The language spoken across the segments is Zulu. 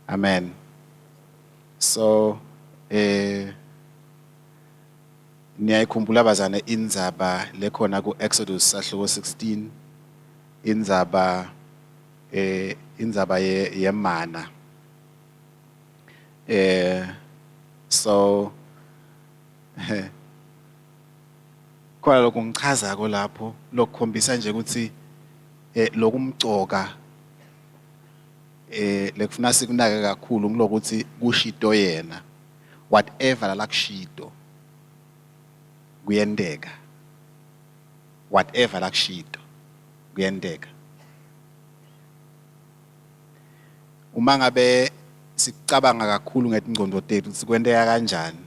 Amen. So, niyayikhumbula bazane indzaba lekhona ku-Exodus sahluko 16, indzaba yemana. So, khona lokhu ngichazako lapho lokukhombisa nje ukuthi lokumcoka lekufuna sikunake kakhulu ngilokuthi kushito yena whatever la kushito kuyendeka, whatever la kushito kuyendeka. Uma ngabe sicabanga kakhulu ngetingcondo tethu sikwendeka kanjani,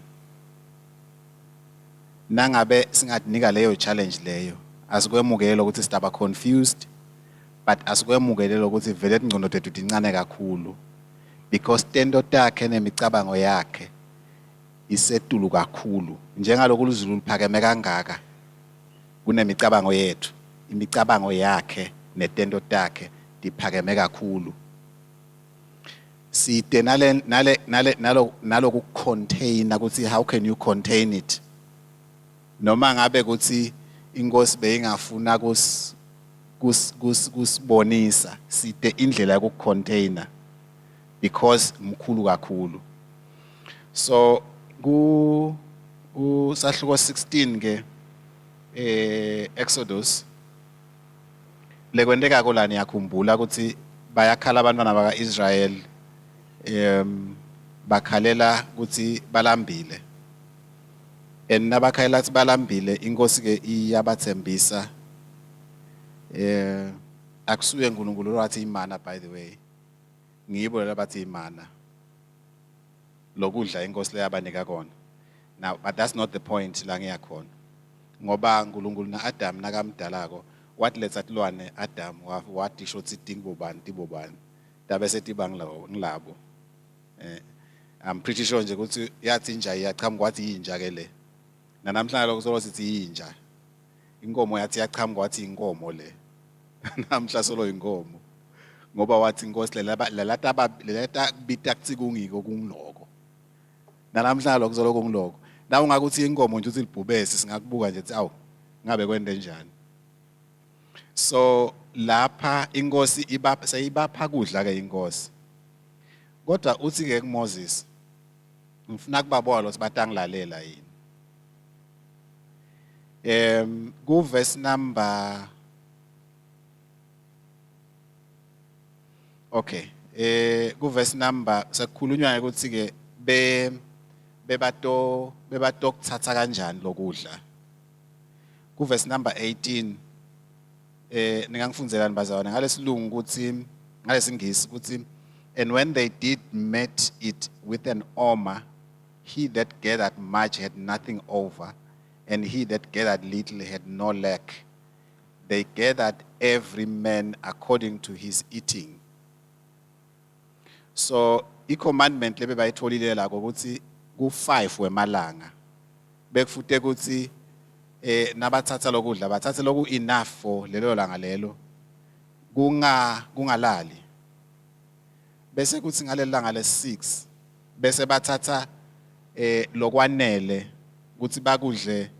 nangabe singadnika leyo challenge leyo asikwemukele ukuthi sidaba confused, but asikwemukele ukuthi vele tingcondo tethu tincane kakhulu because tento takhe nemicabango yakhe isetulu kakhulu. Njengaloku uZulu liphakeme kangaka kunemicabango yethu, imicabango yakhe netento takhe diphakeme kakhulu. Site naloku container ukuthi how can you contain it? Noma ngabe ukuthi inkosi beyingafuna kusibonisa site indlela yokucontainer because mkhulu kakhulu. So usahluko 16 ke Exodus lekwendeka kola niyakhumbula ukuthi bayakhala abantwana baka-Israel bakhalela ukuthi balambile. And nabakhalela ukuthi balambile inkosi ke iyabathembisa akusuye uNkulunkulu wathi imana, by the way ngibo labathi imana lokudla inkosi leyabanika kona. Now but that's not the point la ngiya khona, ngoba uNkulunkulu na-Adam nakamdalako wathi letha tilwane Adam wathi shothi tibobani tabe setiba ngilabo. I'm pretty sure nje ukuthi yathi inja iyachama kwathi inja ke le, namhlanje lokho solo sithi inja, inkomo yathi iyachama kwathi inkomo le namhla solo inkomo, ngoba wathi inkosi lelata bita kuthi kungiko kungiloko, namhlanje lokho solo kungiloko. Na ungakuthi inkomo nje uthi libhubesi singakubuka nje ukuthi awu ngabe kwende njani. So lapha inkosi seyibapha kudla ke inkosi, kodwa uthi ke kuMoses ngifuna kubabona ukuthi batangilalela yini. Ku verse number ku verse number sekukhulunywa ukuthi ke bebato kuthatha kanjani lokudla. Ku verse number 18 ningangifunzelani bazalwane ngalesilungu ukuthi ngalesingisi ukuthi, and when they did met it with an omer, he that gathered much had nothing over, and he that gathered little had no lack. They gathered every man according to his eating. So i-commandment lebe bayitholile la ukuthi ku-5 wemalanga bekufute ukuthi nabathatha lokudla bathathe loku enough for lelo langa lelo kungalali, bese kuthi ngalelo langa le-6 bese bathatha lokwanele ukuthi bakudle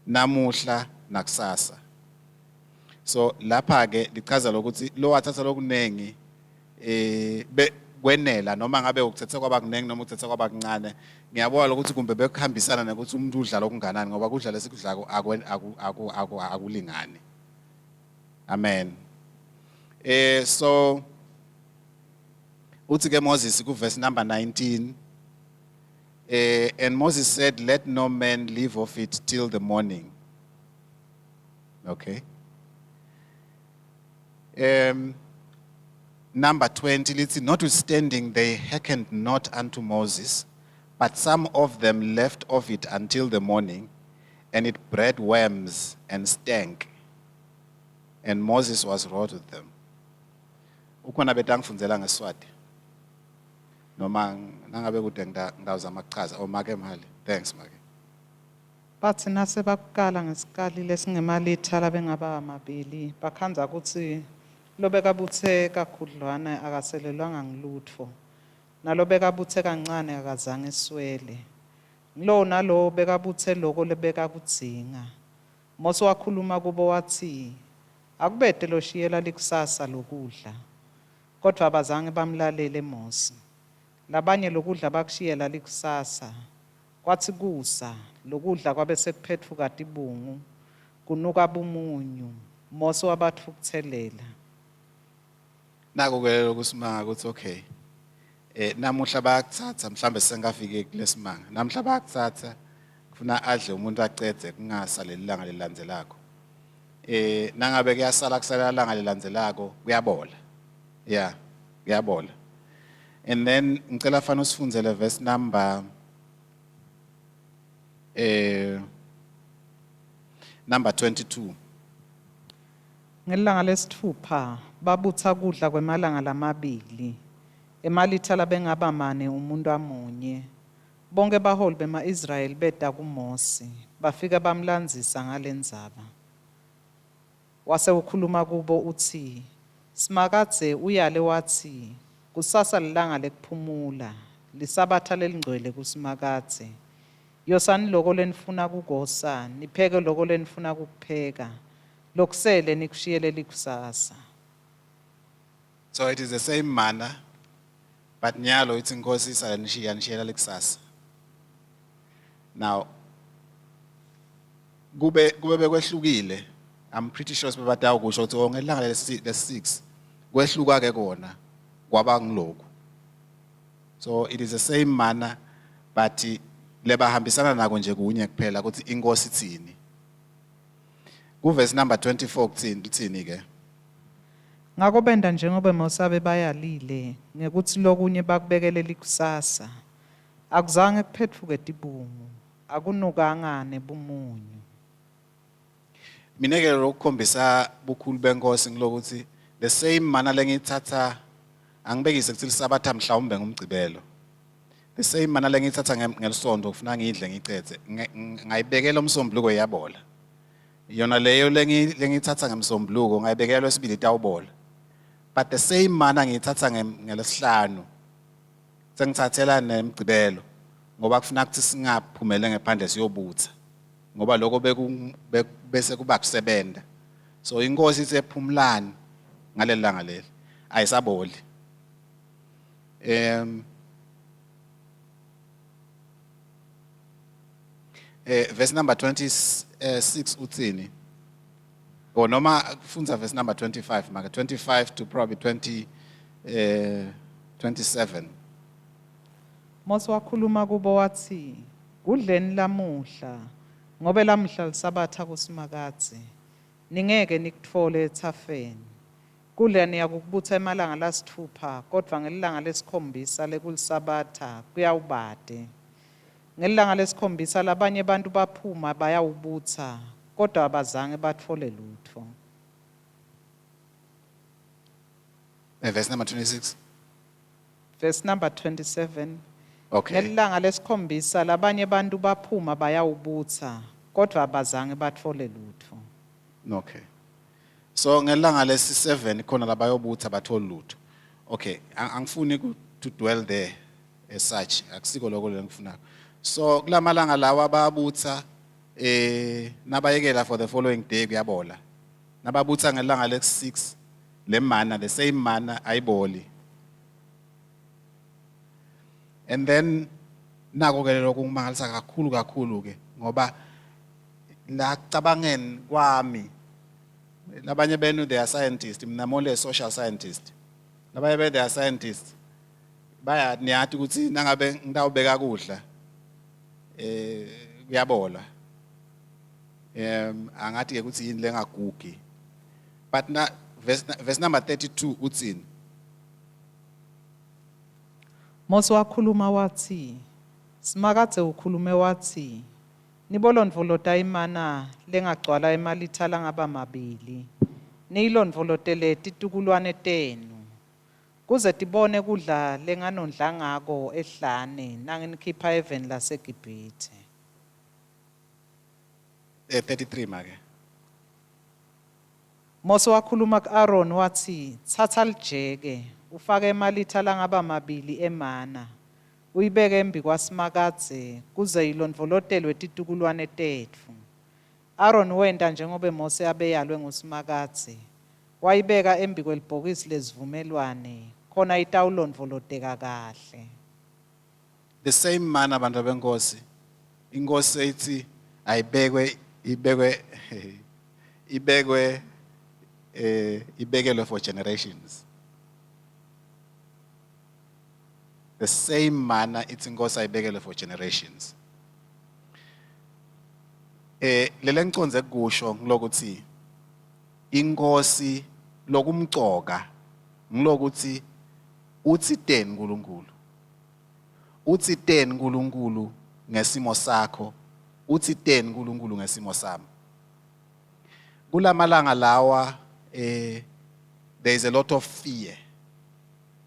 namuhla nakusasa. So lapha ke lichaza lokuthi lo wathatha lokunengi kwenela, noma ngabe ukuthetha kwaba kunengi noma ukuthetha kwaba kuncane, ngiyabona ukuthi kumbe bekuhambisana nokuthi umuntu udla lokunganani, ngoba kudla lesikudlako akulingani. Amen. So uthi ke Moses ku verse number 19, and Moses said, let no man live of it till the morning. Okay. Number 20, let's see, notwithstanding they hearkened not unto Moses, but some of them left of it until the morning, and it bred worms and stank, and Moses was wroth with them. Ukhona betangifundzela ngeSwati noma nangabe kude ngidawuzama ukuchaza omake mali. Thanks make. Bathi nase bakukala ngesikali lesingemalitha labengaba amabili bakhanza ukuthi lobeka buthe kakhudlwana akaselelwanga ngilutho nalo bekabuthe kancane akazange eswele. Lo nalo bekabuthe lokho lebekakudzinga. Mose wakhuluma kubo wathi, akubede loshiyela likusasa lokudla. Kodwa abazange bamlalele Mose. Labanye lokudla bakushiyela likusasa. Kwathi kusa lokudla kwabe sekuphethuka tibungu, kunuka bumunyu. Mose wabathukuthelela. Naku ke lokusimanga ukuthi okay. Namuhla bayakutsatsa mhlambe sengafike kulesimanga. Namhla bayakutsatsa kufuna adle umuntu acede kungasaleli ilanga lelandzelako. Nangabe kuyasala kusala ilanga lelandzelako kuyabola. Yeah, kuyabola. And then ngicela fana usifundzele verse number number 22. Ngelanga lesithupha babutha kudla kwemalanga lamabili. Emalitha labengaba 4 umuntu amunye. Bonke baholi bema-Israyeli beda kuMose. Bafika bamlandzisa ngalendzaba. Wase ukhuluma kubo uthi, simakadze uyale wathi, kusasa lilanga lekuphumula, lisabatha lelingcwele kusimakadze. Yosani loko lenifuna kukosa, nipheke loko lenifuna kukupheka. Lokusele nikushiyele likusasa. So it is the same manner, but nyalo it's inkosi nishiyela likusasa. Now, kube bekwehlukile. I'm pretty sure sibabada ukusho ukuthi ngelanga le-6 kwehluka ke kona kwaba ngilokho. So it is the same manner, but lebahambisana nako nje kunye kuphela ukuthi inkosi ithini. Kuverse number 24 kuthini ke? Ngako benda njengoba Mose bayalile ngekuthi lokunye bakubekele likusasa. Akuzange kuphethuke tibungu, akunukanga nebumunyu. Mina ke lokukhombisa bukhulu benkosi ngilokuthi the same manner lengithatha angibekise ukuthi lisabatha mhlawumbe ngumgcibelo. The same manner lengithatha ngelisonto kufuna ngidle ngicethe ngayibekela umsombuluko yabola. Yona leyo lengithatha ngemsombuluko ngayibekela lesibili tawubola. But the same manner ngithatha ngelesihlanu sengithathela nemgcibelo ngoba kufuna ukuthi singaphumele ngephandle siyobutha. Ngoba lokho bese kuba kusebenza. So inkosi ithi ephumulani ngalelanga leli ayisaboli. Verse number 26 uthini? Or noma funza verse number 25 maka 25 to probably 27. Mose wakhuluma kubo wathi, kudleni lamuhla, ngobe lamhla lisabatha kusimakadze. Ningeke nikutfole ethafeni. Kudla niyakubutha emalanga lasithupha, kodwa ngelanga lesikhombisa lekulisabatha kuyawubade. Ngelanga lesikhombisa labanye abantu baphuma bayawubutha, kodwa abazange batfole lutho. Verse number 26. Verse number 27. Okay. Ngelanga lesikhombisa labanye abantu baphuma bayawubutha, kodwa abazange batfole lutho. Okay. So ngelanga lesi7 khona labayobutha bathola lutho. Okay, angifuni to dwell there as such. Akusiko lokho lengifuna. So kulamalanga lawa bayabutha nabayekela for the following day kuyabola. Nababutha ngelanga lesi6 le manna the same manna ayiboli. And then nako ke lokho kungimangalisa kakhulu ke ngoba la cabangeni kwami labanye benu they are scientists, mina mole social scientist. Labanye benu they are scientists. Baya niyathi ukuthi nangabe ngitawubeka kudla kuyabola. Angathi ke ukuthi yini lengagugi. But na verse number 32 uthini? Mose wakhuluma wathi, simakadze ukhulume wathi, nibolondvolota imana lengagcwala emalitha langaba 2. Niyilondvolotele titukulwane tenu. Kuze tibone kudla lenganondla ngako ehlane nanginikhipha eveni laseGibhithe. 33 make. Mose wakhuluma ku-Aaron wathi, thatha lijeke, ufake emalitha langaba 2 emana uyibeke embi kwasimakadze kuze ilondvolotelwe titukulwane tetfu. Aaron wenta njengoba Mose abeyalwe ngusimakadze, wayibeka embi kwelibhokisi lesivumelwano khona itawulondvoloteka kahle. The same manner abantu benkosi, inkosi ethi ibekelwe for generations. The same manner ithi inkosi ayibekelwe for generations. Lele ngicondze kusho ngilokuthi inkosi lokumcoka ngilokuthi uthi ten uNkulunkulu. Uthi ten uNkulunkulu ngesimo sakho, uthi ten uNkulunkulu ngesimo sami. Kulamalanga lawa there is a lot of fear.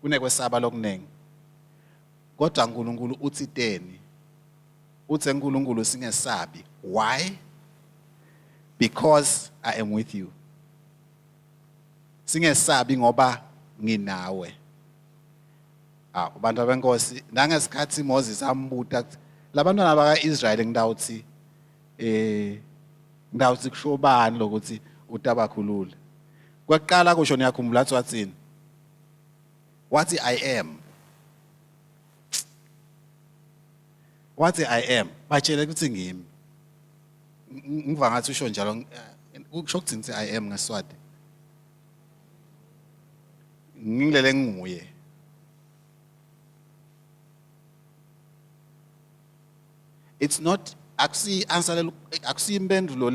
Kunekwesaba lokunengi. Kodwa uNkulunkulu uthi ten. Uthi uNkulunkulu singesabi. Why? Because I am with you. Singesabi ngoba nginawe. Abantu benkosi nangesikhathi Moses ambuta labantwana bakaIsrael ngidawuthi kushobani lokuthi utabakhulule. Kwaqala kusho niyakhumbula wathini? Wathi I am. Wathi I am. Batshele ukuthi ngimi. Ngiva ngathi usho njalo kusho ukuthi I am ngeSwati. Ngilele nguye. It's not akusi impendulo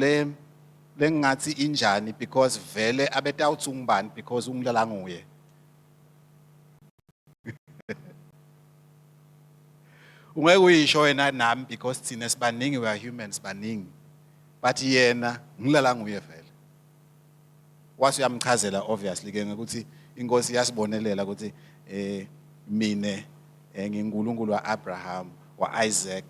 lengathi injani because vele abetawuthi ungubani because ungilala nguye. Ungeke uyisho wena nami because thina sibaningi, we are humans baningi. But yena ngilala nguye vele. Wase uyamchazela obviously ke ukuthi inkosi yasibonelela ukuthi mine ngiNkulunkulu waAbraham, waIsaac,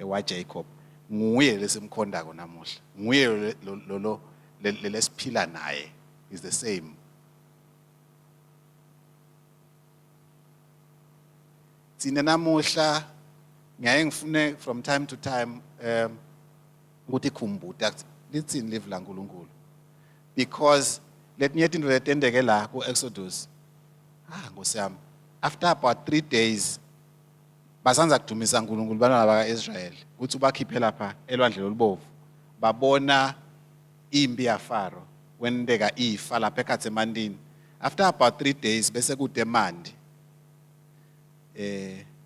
waJacob. Nguye lesimkhondako namuhla. Nguye lo lesiphila naye is the same. Thina namuhla ngiyaye ngifune from time to time ukuthi khumbuta lithini live la uNkulunkulu. Because letinye into letendeke la ku-Exodus. Nkosi yami. After about 3 days basanza kudumisa uNkulunkulu bantwana bakaIsrael ukuthi ubakhiphe lapha elwandle olubovu. Babona impi yaFaro wendeka ifa lapha eKhatsemandini. After about 3 days bese kude mandi.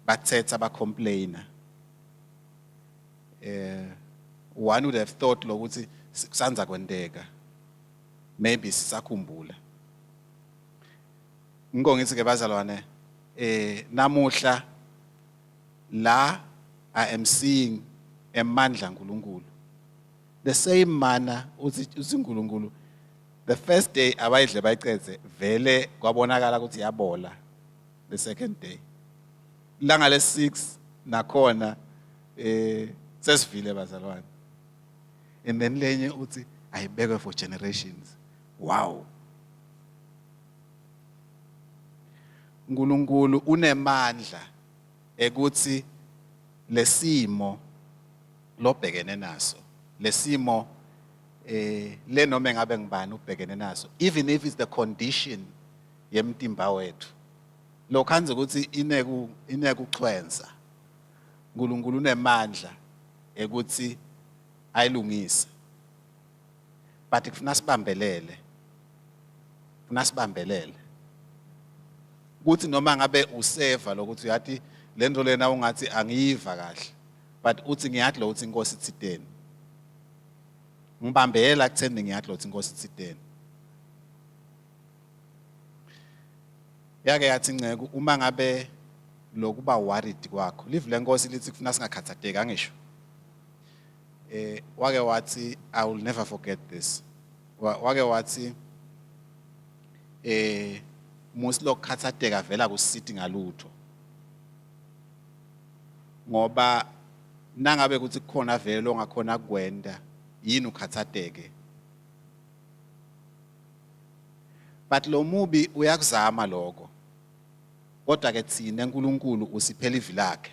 Bathetha bacomplaina. One would have thought lokuthi kusanza kwendeka. Maybe sisakhumbula. Ngithi ke bazalwane namuhla la I am seeing emandla uNkulunkulu. The same manner uthi uNkulunkulu the first day abayidle bayiceze vele kwabonakala ukuthi yabola. The second day langa le6 nakhona sesivile bazalwane. And then lenye uthi ayibekwe for generations. Wow. uNkulunkulu unemandla ekuthi lesimo lobhekene naso. Lesimo le noma ngabe ngibani ubhekene naso. Even if it's the condition yemtimba wethu. Lokhanze ukuthi inekuchwenza. uNkulunkulu unemandla ekuthi ayilungise. But kufuna sibambelele. Kufuna sibambelele. Kuthi noma ngabe useva lokuthi uyathi lento lena ungathi angiyiva kahle. But uthi ngiyathi lo uthi inkosi ithiteni. Ngibambela kutheni ngiyathi lo uthi inkosi ithiteni. Yake yathi nceke uma ngabe lokuba worried kwakho. Live lenkosi lithi kufuna singakhathateki angisho. Wake wathi I will never forget this. Wake wathi musi lokukhathateka vela kusithi ngalutho. Ngoba nangabe ukuthi kukhona vele ongakhona kwenda yini ukhathateke. But lo mubi uyakuzama lokho. kodwa ke thina uNkulunkulu usiphela ivi lakhe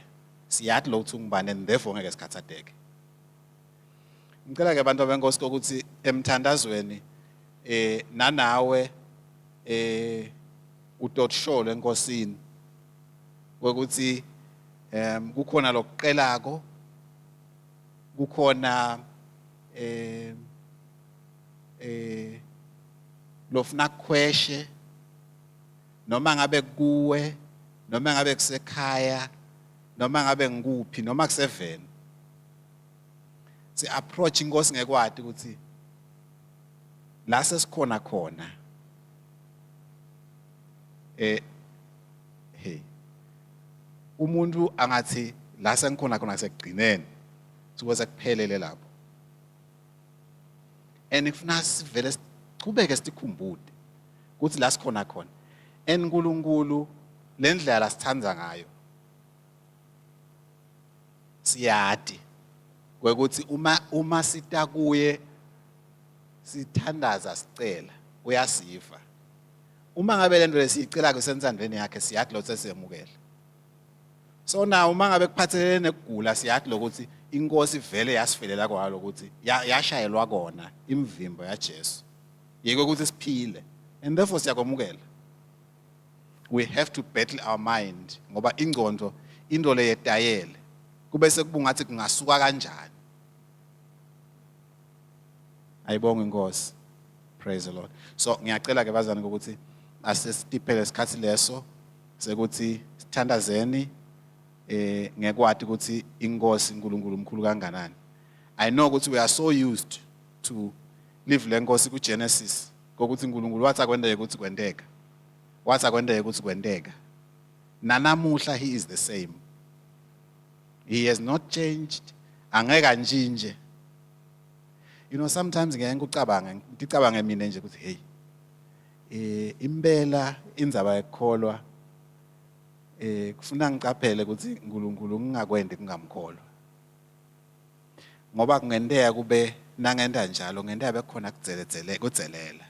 siyathi lo uthi ngubani and therefore ngeke sikhathatheke. Ngicela ke abantu abenkosi ukuthi emthandazweni nanawe utotsholwe enkosini ukuthi kukhona lokuqelako kukhona lofuna kukhweshe noma ngabe kuwe noma ngabe kusekhaya noma ngabe ngikuphi noma kuseveni si approach inkosi ngekwadi ukuthi la sesikhona khona hey umuntu angathi la sengikhona khona sekugcineni sikwazi kuphelele lapho and ifuna sivele siqhubeke sikhumbule ukuthi la sikhona khona eNkulunkulu lendlela sithandza ngayo siyadi kwekuthi uma sita kuye sithandaza sicela uyasiva uma ngabe lento lesicela kusensandweni yakhe siyathi lo sesemukela so na uma ngabe kuphathelene nekugula siyathi lokuthi inkosi vele yasifelela kwalo ukuthi yashayelwa kona imvimbo yaJesu yeke ukuthi siphile and therefore siyakomukela. We have to battle our mind ngoba ingqondo into le yetayele kube sekubungathi kungasuka kanjani. Ayibonga inkosi. Praise the Lord. So ngiyacela ke bazana ukuthi asesitiphele isikhathi leso sekuthi sithandazeni ngekwadi ukuthi inkosi uNkulunkulu umkhulu kanganani. I know ukuthi we are so used to live lenkosi ku Genesis ukuthi uNkulunkulu wathi akwendeke ukuthi kwendeka. Wathi akwendeke ukuthi kwendeka. Nanamuhla he is the same. He has not changed. Angeka njinje. You know, sometimes ngicabanga mina nje ukuthi hey impela indzaba yekukholwa kufuna ngicaphele ukuthi uNkulunkulu ngingakwendi kungamkholwa ngoba kungendeka kube nangenda njalo ngendaba bekhona kudzelela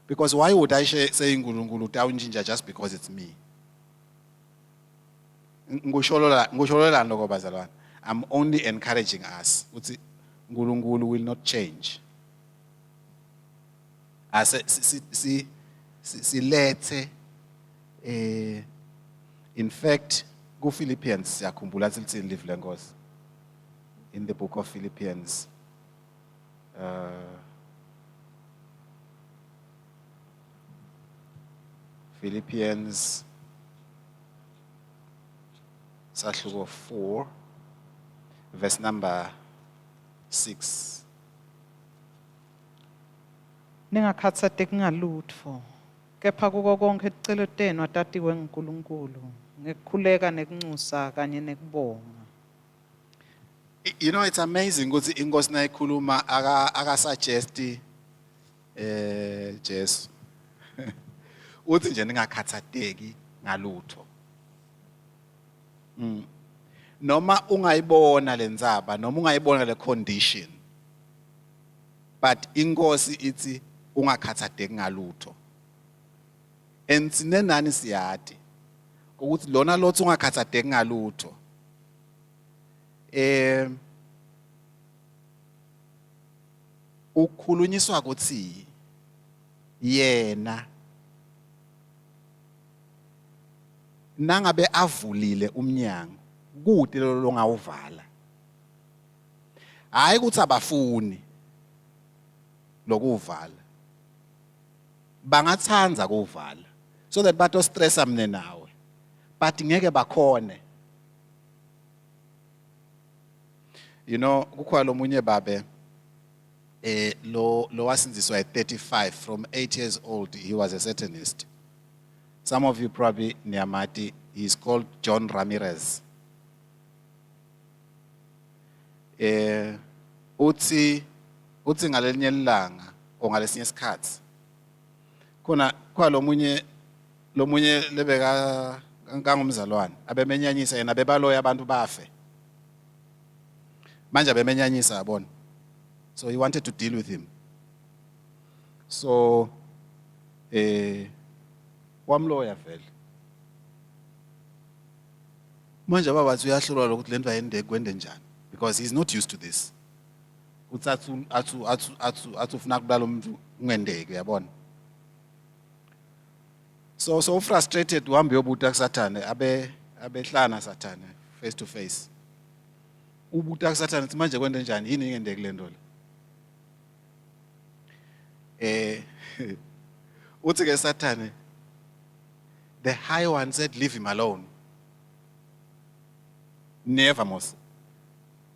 because why would I say uNkulunkulu utawunjinja just because it's me? Ngusholola lokho bazalwane. I'm only encouraging us ukuthi uNkulunkulu will not change. Silethe in fact go Philippians siyakhumbula sithi live lenkosi in the book of Philippians Philippians sahluko 4 verse number 6. Ningakhatsateki ngalutho kepha kuko konke ekuceloteni watatiwe nguNkulunkulu ngekukhuleka nekunxusa kanye nekubonga. You know, it's amazing ukuthi inkosi nayikhuluma akasuggesti Jesu uthi nje ningakhatsateki ngalutho. Noma ungayibona lenzaba noma ungayibona le condition but inkosi ithi ungakhatsateki ngalutho and sinenani siyati ukuthi lona lothi ungakhatsateki ngalutho ukhulunyiswa ukuthi yena nangabe avulile umnyango kude lo ngawuvala hayi ukuthi abafuni lokuvala bangathanza kuvala so that bato stressa mne nawe but ngeke bakhone. You know kukhona lomunye babe lo wasinziswa at 35 from 8 years old he was a Satanist. Some of you probably niyamati, he's called John Ramirez. Uthi ngalelinye ilanga ongalesinye isikhathi khona lomunye lebeka ngangumzalwane abemenyanyisa yena bebaloya abantu bafe manje abemenyanyisa yabona so he wanted to deal with him so wamloya vele Manje baba bathi uyahlolwa lokuthi lento ayende kwende njani because he's not used to this. Uthi athu ufuna kubala umuntu ungendeke uyabona. So frustrated uhambe yobuta kuSathane abehlana Sathane face to face. Ubuta kuSathane uthi manje kwende njani yini ingende kule nto le. Uthi ke Sathane, the high one said leave him alone. Never mos.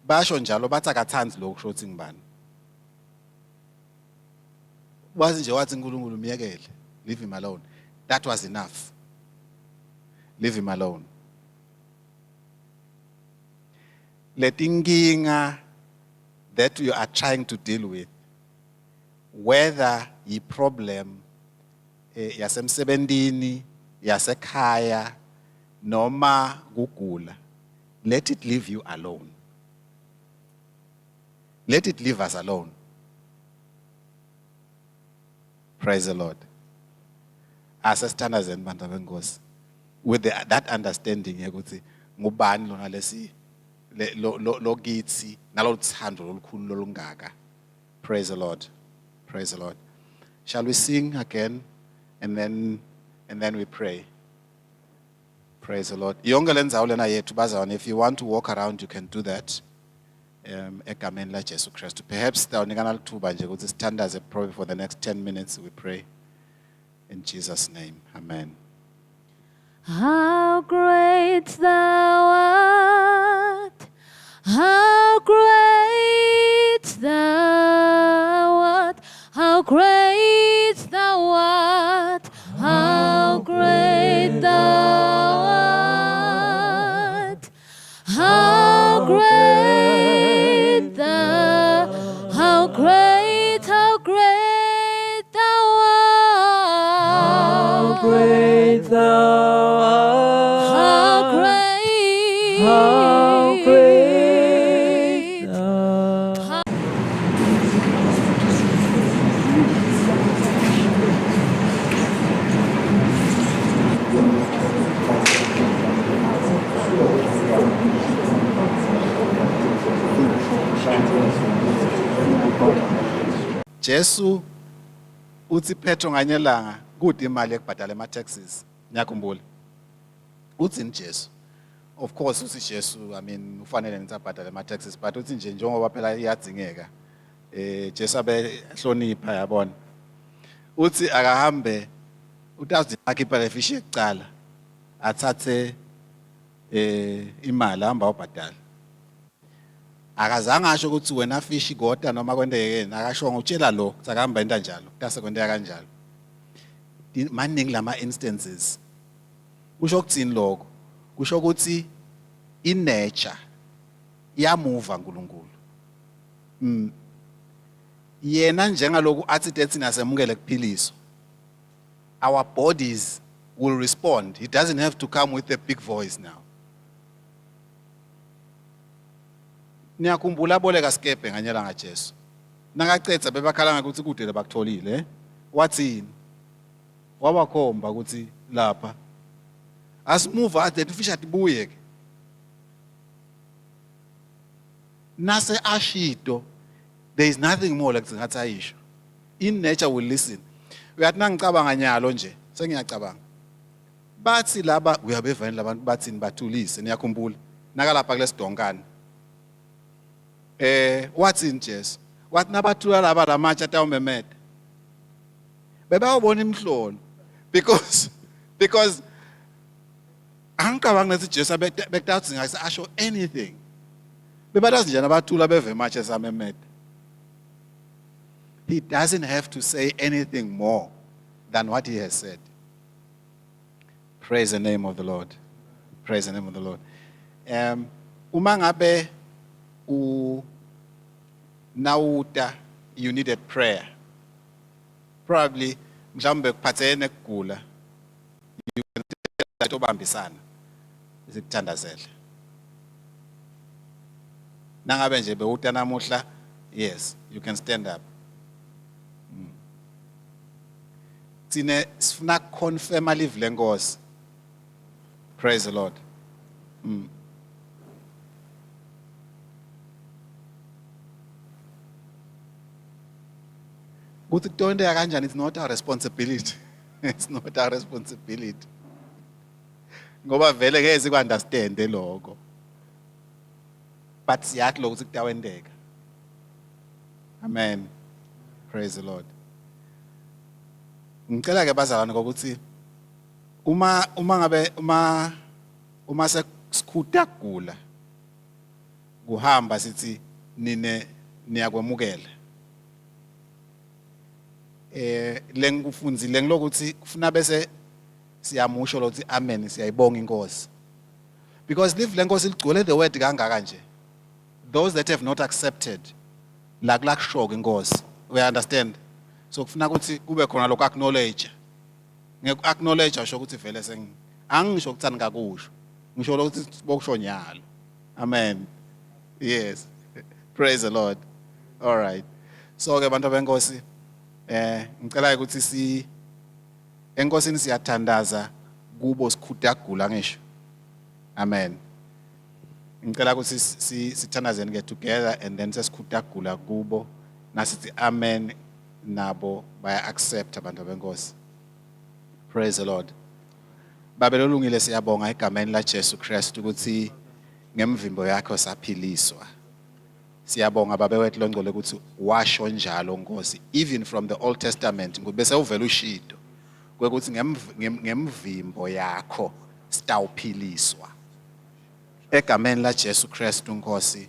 Basho njalo bathi akathandi lokho kusho ngibani. Wazi nje wathi uNkulunkulu miyekele, leave him alone. That was enough. Leave him alone. Letinkinga that you are trying to deal with, whether yi problem yasemsebentini, yasekhaya, noma kugula, let it leave you alone. Let it leave us alone. Praise the Lord. Asesithandazeni bantu benkosi with that understanding ukuthi ngubani lona lesi lo kithi nalothando lolukhulu lolungaka. Praise the Lord. Praise the Lord. Shall we sing again and then we pray? Praise the Lord. Yonke lenzawo lena yethu bazawana, if you want to walk around you can do that. Egameni la Jesu Kristu. Perhaps sitawunikana lithuba nje ukuthi sithandaze probably for the next 10 minutes we pray. In Jesus' name, amen. How great thou art, how great thou art, how great thou art, how great thou art, how great thou, how great thou art, how great thou art, how great thou art. Jesu uthi Petro nganyelanga kude imali ekubhadala ama-taxes. Ngiyakhumbula. Uthini Jesu? Of course uthi Jesu, I mean ufanele nithi abhadale ama-taxes, but uthi nje njengoba phela iyadzingeka. Jesu abehlonipha yabona. Uthi akahambe utazi akhipha le fishi ekucala. Athathe imali hamba ubhadala. Akazange asho ukuthi wena fishi goda noma kwendekeni, akasho ngutshela lo sakahamba into njalo kutase kwendeka kanjalo. Maningi lama instances. Kusho ukuthini lokho? Kusho ukuthi inature iyamuva uNkulunkulu. Yena njengaloku athi dethi nasemukele kuphiliso. Our bodies will respond. He doesn't have to come with a big voice now. Niyakhumbula boleka skepe nganyela ngaJesu. Nakacetha bebakhala ngakuthi kude lebakutholile, wathini? Wabakhomba ukuthi lapha. Asimove at fish atibuye ke. Nase ashido, there is nothing more like ngathi ayisho. In nature will listen. Uyathi nangicabanga nyalo nje, sengiyacabanga. Bathi laba uyabevani labantu bathini bathulise, niyakhumbula. Nakalapha kulesidonkani. Wathini Jesu? Wathi nabathula laba lamatsha atawumemede. Bebawubona imhlolo because angicabanga nathi Jesu bekutathi ngase asho anything. Bebadazi nje nabathula beve match esamemede. He doesn't have to say anything more than what he has said. Praise the name of the Lord. Praise the name of the Lord. Uma ngabe nawuta you needed prayer. Probably mhlambe kuphathene kugula. You can tell obambisana. Izikuthandazela. Nangabe nje bewuta namuhla, yes, you can stand up. Sine sifuna confirm alivule Nkosi. Praise the Lord. Ukuthi kutonteka kanjani, it's not our responsibility. It's not our responsibility. Ngoba vele ngeke siku-understand lokho. But siyathi lokho ukuthi kutawenteka. Amen. Praise the Lord. Ngicela ke bazalwane ukuthi uma sekukhutha kugula kuhamba sithi nine niyakwemukela. Lengikufunzile ngilokuthi kufuna bese siyamusho lokuthi amen, siyayibonga inkosi. Because live lenkosi ligcwele the word kangaka nje. Those that have not accepted la kushoka inkosi. We understand. So kufuna ukuthi kube khona lokho acknowledge. Ngeke-acknowledge asho ukuthi vele angisho ukuthi anikakusho. Ngisho ukuthi bokusho nyalo. Amen. Yes. Praise the Lord. All right. So ke bantu benkosi ngicela ukuthi enkosini siyathandaza kubo sikhutha kugula ngisho. Amen. Ngicela ukuthi sithandazeni ke together and then sesikhutha kugula kubo nasithi amen nabo baya accept abantu benkosi. Praise the Lord. Babe lolungile siyabonga egameni la Jesu Christ ukuthi ngemvimbo yakho saphiliswa. Siyabonga babe wethu longcole ukuthi washo njalo Nkosi, even from the Old Testament ngobese uvela ushido kwekuthi ngemvimbo yakho sitawuphiliswa. Egameni la Jesu Christ Nkosi,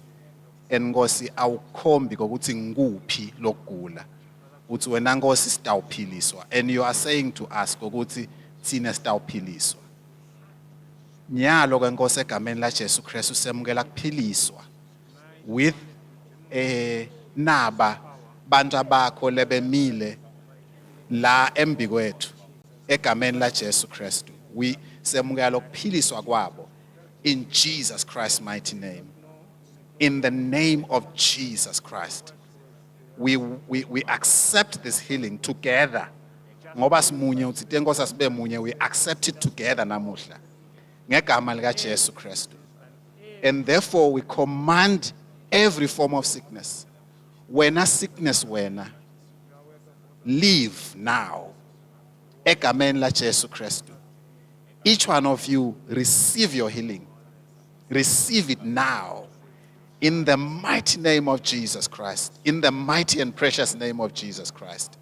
enkosi awukhombi ukuthi ngikuphi lokugula. Uthi wena Nkosi sitawuphiliswa, and you are saying to us ukuthi thina sitawuphiliswa. Nyalo ke Nkosi egameni la Jesu Christ usemukela kuphiliswa with naba bantu abakho lebemile la embi kwethu egameni la Jesu Christ. We semukela lokuphiliswa kwabo in Jesus Christ's mighty name. In the name of Jesus Christ. We accept this healing together. Ngoba simunye uthi tenkosi asibe munye, we accept it together namuhla. Ngegama lika Jesu Christ. And therefore we command every form of sickness. Wena sickness wena, leave now. Egameni la Jesu Christ. Each one of you receive your healing. Receive it now. In the mighty name of Jesus Christ. In the mighty and precious name of Jesus Christ.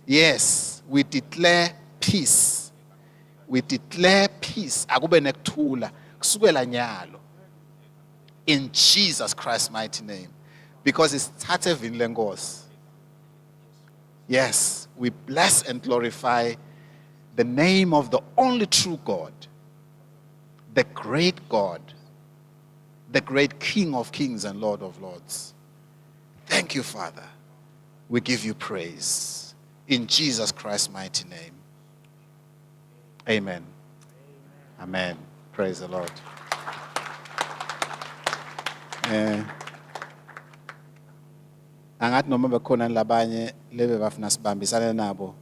Yes, we declare peace. We declare peace. Akube nekuthula kusukela nyalo. In Jesus Christ's mighty name. Because it's thatevin lengos. Yes, we bless and glorify the name of the only true God. The great God. The great King of kings and Lord of lords. Thank you, Father. We give you praise. In Jesus Christ's mighty name. Amen. Amen. Praise the Lord. Angathi noma bekhona labanye lebe bafuna sibambisane nabo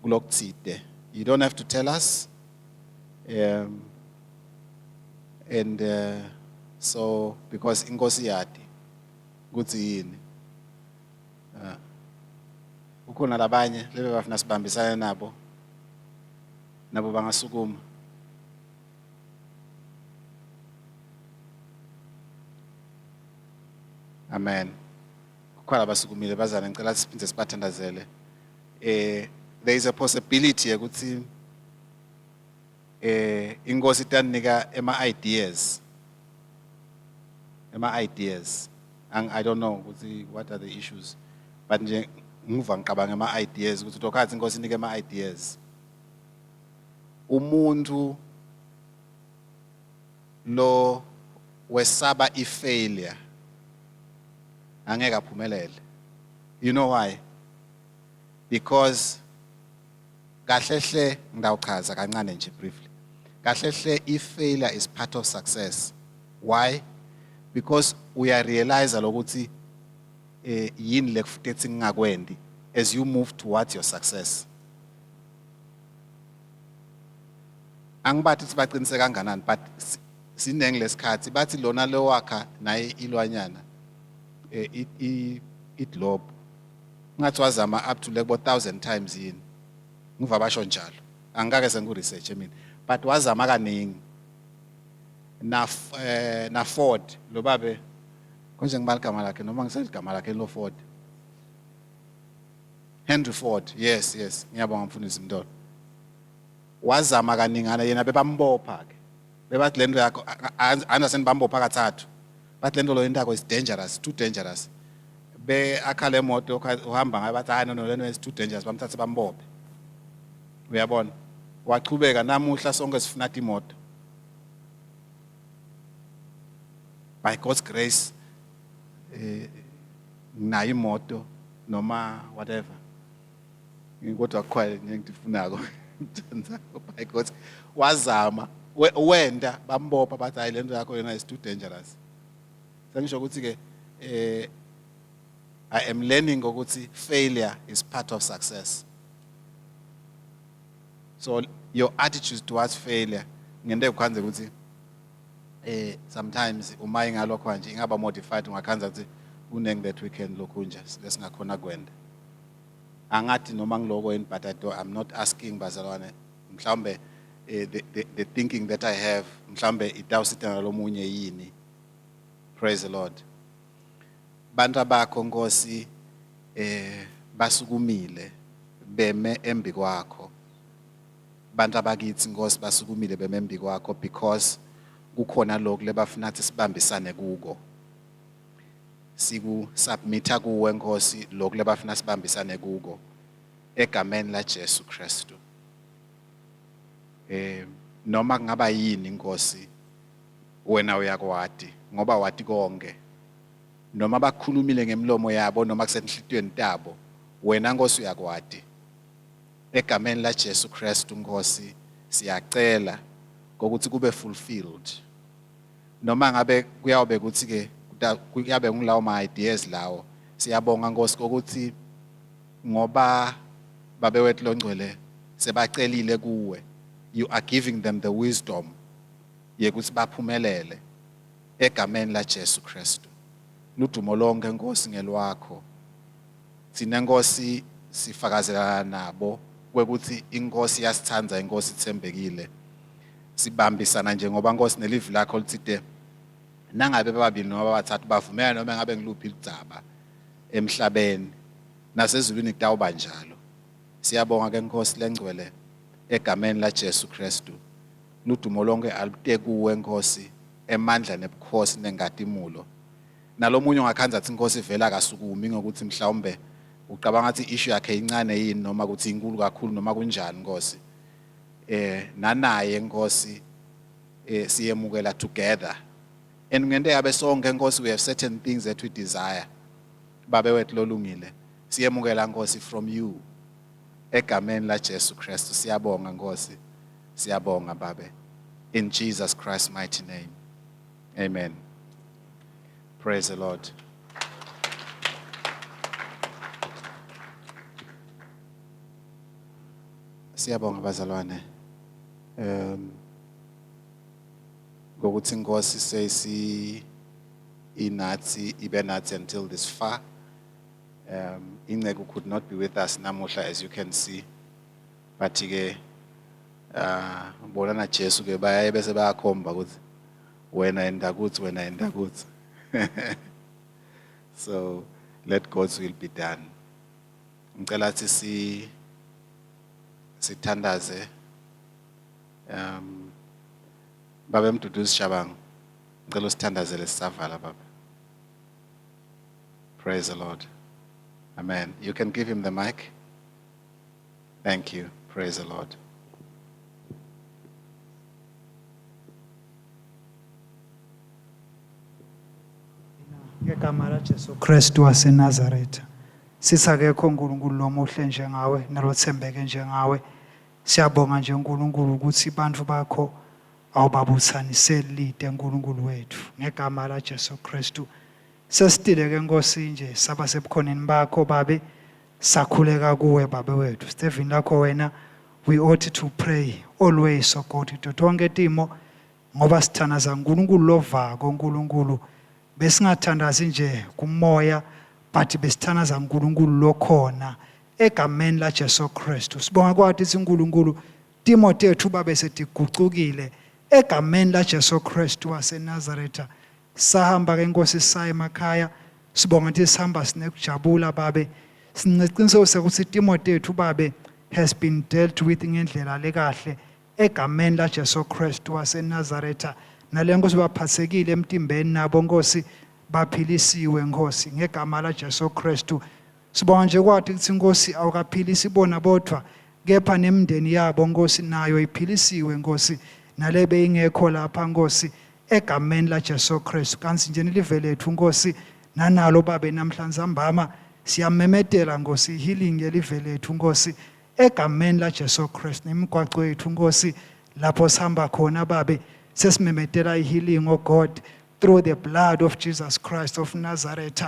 kulokuthide. You don't have to tell us. So because inkosi yadi ukuthi yini ukhona labanye lebe bafuna sibambisane nabo bangasukuma. Amen. Kukhona abasukumile bazana ngicela siphinde sibathandazele. There is a possibility ukuthi inkosi itanika ideas. I don't know what are the issues, but nje ngiva ngicabanga ideas ukuthi tokhathi inkosi inike ideas. Umuntu lo wesaba failure angeke aphumelele. You know why? Because kahlehle ngidawuchaza kancane nje briefly. Kahlehle failure is part of success. Why? Because we are realize ukuthi yini lekufuthi ngakwendi as you move towards your success. Angibathi sibaqiniseka kanganani, but sinenge lesikhathi bathi lona lowakha naye ilwanyana idlobo ngathi wazama up to like 1,000 times yini ngiva basho njalo angikake sengu research mina but wazama kaningi na Ford lo babe konje ngibala igama lakhe noma ngiseligama lakhe lo Ford Henry Ford yes ngiyabonga mfundisi Mdolo wazama kaningana yena bebambopha ke bebathi lento yakho understand bambopha kathathu bathi lento lo into yakho is dangerous too dangerous be akhala emoto uhamba ngabe bathi no lento is too dangerous bamthatha bambophe uyabona waqhubeka namuhla sonke sifuna imoto by God's grace nayo imoto noma whatever ngikodwa kwale ngifunako by God wazama wenda bambopha bathi hayi lento yakho yona is too dangerous sengisho ukuthi ke I am learning ukuthi failure is part of success. So your attitude towards failure ngende ukhanze ukuthi sometimes uma ingalokho nje ingaba modified ungakhanza ukuthi uneng that weekend lokunja lesingakhona kwenda angathi noma ngiloko yini but I'm not asking bazalwane mhlambe the thinking that I have mhlambe itawusita nalomunye yini. Praise the Lord. Bantu bakho Nkosi basukumile beme embi kwakho. Bantu abakithi Nkosi basukumile beme embi kwakho because kukhona lokho lebafuna ukuthi sibambisane kuko. Siku submita kuwe Nkosi lokho lebafuna sibambisane kuko egameni la Jesu Kristu. Noma kungaba yini Nkosi wena uyakwati ngoba wati konke. Noma bakhulumile ngemlomo yabo noma kusenhlitweni tabo wena Nkosi uyakwati. Egameni la Jesu Kristu Nkosi siyacela ukuthi kube fulfilled. Noma ngabe kuyabe ukuthi ke kuyabe ngilawo ma ideas lawo siyabonga Nkosi ukuthi ngoba babewethu longcwele sebacelile kuwe you are giving them the wisdom yekuthi baphumelele egameni la Jesu Kristu. Ludumo lonke Nkosi ngelwakho. Sina Nkosi sifakazelana nabo kwekuthi iNkosi yasithandza iNkosi ithembekile. Sibambisana njengoba Nkosi nelive lakho litsite nangabe bababili noma bathathu bavumela noma ngabe ngiluphi igcaba emhlabeni nasezulwini kutawuba njalo. Siyabonga ke Nkosi lengcwele egameni la Jesu Kristu. Ludumo lonke alute kuwe Nkosi emandla nebukhosi nengadimulo. Nalomunye ongakhanza athi Nkosi vela akasukumi ngokuthi mhlawumbe uqabanga ukuthi issue yakhe incane yini noma ukuthi inkulu kakhulu noma kunjani Nkosi. Nanaye Nkosi siyemukela together. And ngende yabe sonke Nkosi we have certain things that we desire. Babe wethu lolungile. Siyemukela Nkosi from you. Egameni la Jesu Kristu siyabonga Nkosi. Siyabonga babe. In Jesus Christ's mighty name. Amen. Praise the Lord. Siyabonga bazalwane. Ngokuthi Nkosi sesi inathi ibe nathi until this far. Ingceku could not be with us namuhla as you can see. But ke bona na Jesu ke bayaye bese bayakhomba ukuthi wena enda kuthi. So let God's will be done. Ngicela ukuthi sithandaze Baba Mduduzi Shabang. Ngicela usithandazele sisavala baba. Praise the Lord. Amen. You can give him the mic. Thank you. Praise the Lord. Ngegama la Jesu Kristu waseNazaretha. Sisakekho uNkulunkulu lomuhle njengawe nelothembeke njengawe. Siyabonga nje uNkulunkulu ukuthi bantu bakho awubabuthaniseli lide uNkulunkulu wethu. Ngegama la Jesu Kristu. Sesitile ke Nkosi nje saba sebukhoneni bakho babe sakhuleka kuwe babe wethu. Stephen lakho wena we ought to pray always so God tonke timo ngoba sithanaza uNkulunkulu lovako uNkulunkulu besingathandazi nje kumoya but besithanaza uNkulunkulu lokhona egameni la Jesu Kristu. Sibonga kwathi uNkulunkulu Timothy ethu babe setigucukile egameni la Jesu Kristu waseNazaretha. Sahamba ke Nkosi saya emakhaya, sibonga ukuthi sihamba sinekujabula babe. Sinciciso ukuthi Timothy ethu babe has been dealt with ngendlela lekahle egameni la Jesu Kristu waseNazaretha. Nale Nkosi baphathekile emtimbeni nabo Nkosi baphilisiwe Nkosi ngegama la Jesu Kristu. Sibonga nje kwathi ukuthi Nkosi awukaphilisi bona bodwa kepha nemndeni yabo Nkosi nayo iphilisiwe Nkosi nalebe ingekho lapha Nkosi egameni la Jesu Kristu. Kanti nje nilive lethu Nkosi nanalo babe namhlanje ambama siyamemetela Nkosi healing yelive lethu Nkosi egameni la Jesu Kristu. Imigwaqo yethu Nkosi lapho sihamba khona babe sesimemetela healing oh God through the blood of Jesus Christ of Nazareth.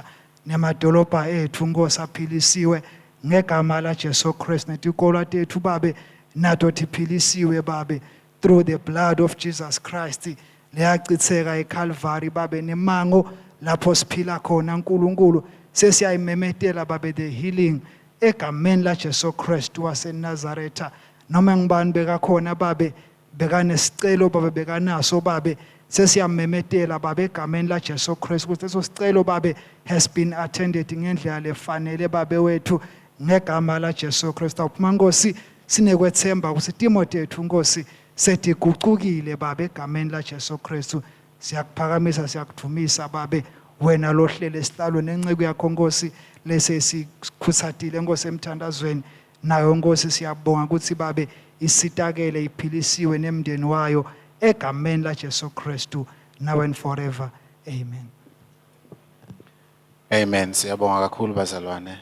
Nemadolobha ethu Nkosi aphilisiwe ngegama la Jesu Kristu. Netikolo tethu babe nato tiphilisiwe babe through the blood of Jesus Christ. Leyachitheka eCalvary babe nemango lapho siphila khona uNkulunkulu sesiyayimemetela babe the healing egameni la Jesu Kristu waseNazaretha. Noma ngibani bekakhona babe bekanesicelo babe bekanaso babe sesiyamemetela babe egameni la Jesu Kristu ukuthi leso sicelo babe has been attended ngendlela lefanele babe wethu ngegama la Jesu Kristu. Uphuma Nkosi sinekwethemba ukuthi Timothy ethu Nkosi setigucukile babe egameni la Jesu Kristu. Siyakuphakamisa siyakudumisa babe wena lohlele esihlalo nenceke yakho Nkosi lese sikhuthathile Nkosi emthandazweni nayo Nkosi siyabonga ukuthi babe isitakele iphilisiwe nemndeni wayo egameni la Jesu Kristu now and forever. Amen. Amen. Siyabonga kakhulu bazalwane.